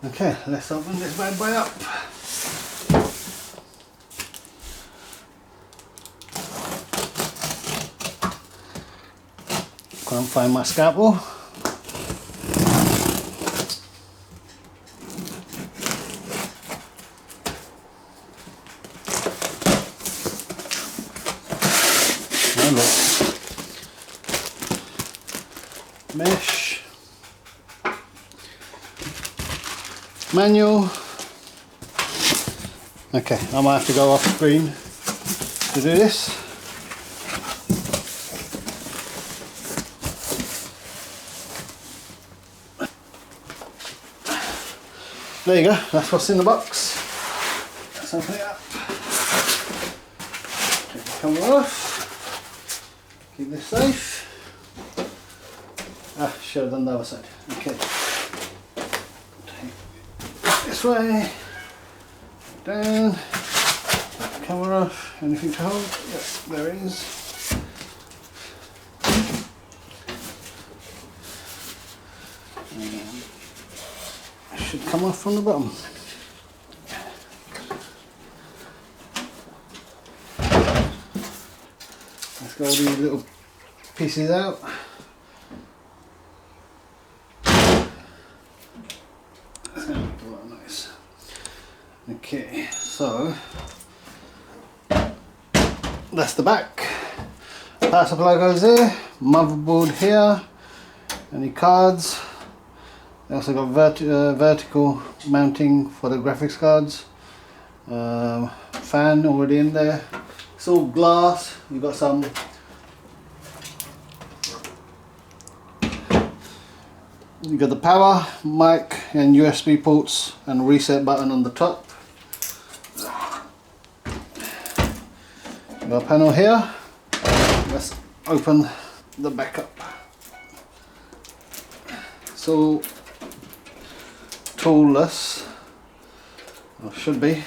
Okay, let's open this bad boy up. Can't find my scalpel. Oh, look. Mesh. Manual. Okay, I might have to go off screen to do this. There you go, that's what's in the box. Let's open it up. Take the cover off. Keep this safe. Ah, should have done the other side. Okay. Take this way. Down. Cover off. Anything to hold? Yes, there it is. Should come off from the bottom. Let's get all these little pieces out. That's going to make a lot of noise. Okay, so that's the back. Power supply goes there. Motherboard here. Any cards. They also got vertical mounting for the graphics cards. Fan already in there. It's all glass. You've got some you got the power, mic and USB ports and reset button on the top. Got a panel here. Let's open the back up. So toolless, or should be.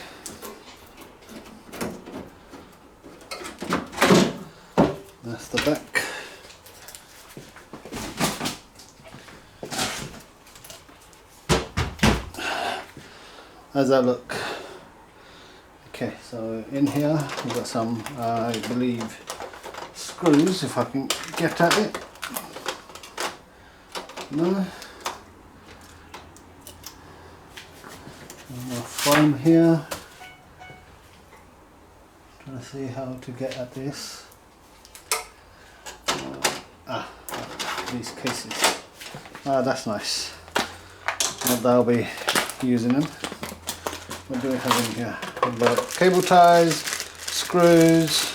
That's the back. How's that look? Okay, so in here we've got some, I believe, screws, if I can get at it. No. More foam here. Trying to see how to get at this. These cases. Ah, that's nice. What I'll be using them. What do we have in here? We've got cable ties, screws,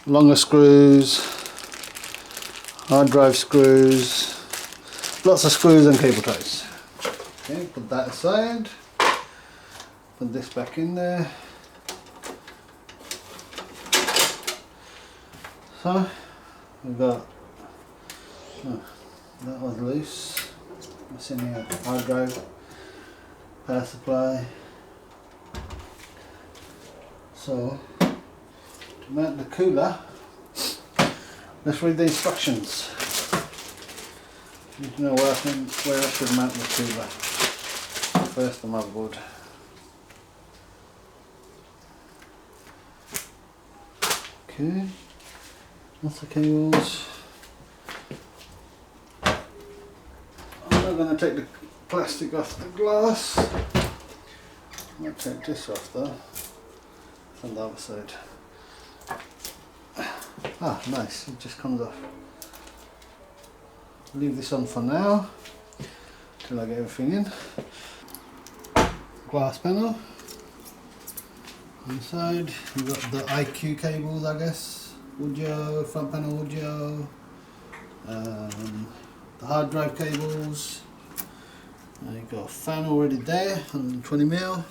longer screws, hard drive screws, lots of screws and cable ties. Okay, put that aside. Put this back in there. So we've got, oh, that was loose. What's in here? Hard drive, power supply. So to mount the cooler, let's read the instructions. Need to know where I should mount the cooler. First, the motherboard. Okay, that's the cables. I'm not going to take the plastic off the glass. I'm going to take this off though, from the other side. Ah, nice, it just comes off. Leave this on for now, till I get everything in. Glass panel. Inside you've got the IQ cables, I guess, audio, front panel audio, the hard drive cables. You've got a fan already there, 120mm.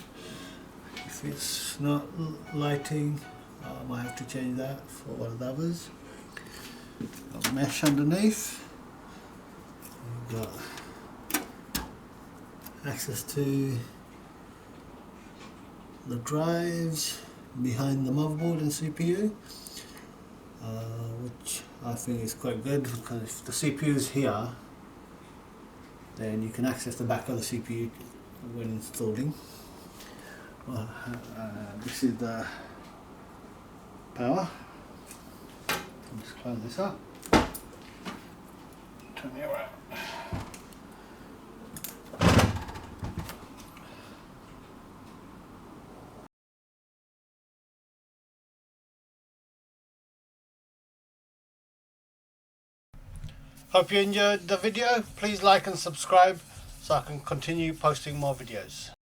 If it's not lighting, I might have to change that for one of the others. Got mesh underneath. You've got access to the drives behind the motherboard and CPU, which I think is quite good, because if the CPU is here, then you can access the back of the CPU when installing. Well, this is the power. I'll just close this up. Turn it around. Hope you enjoyed the video. Please like and subscribe so I can continue posting more videos.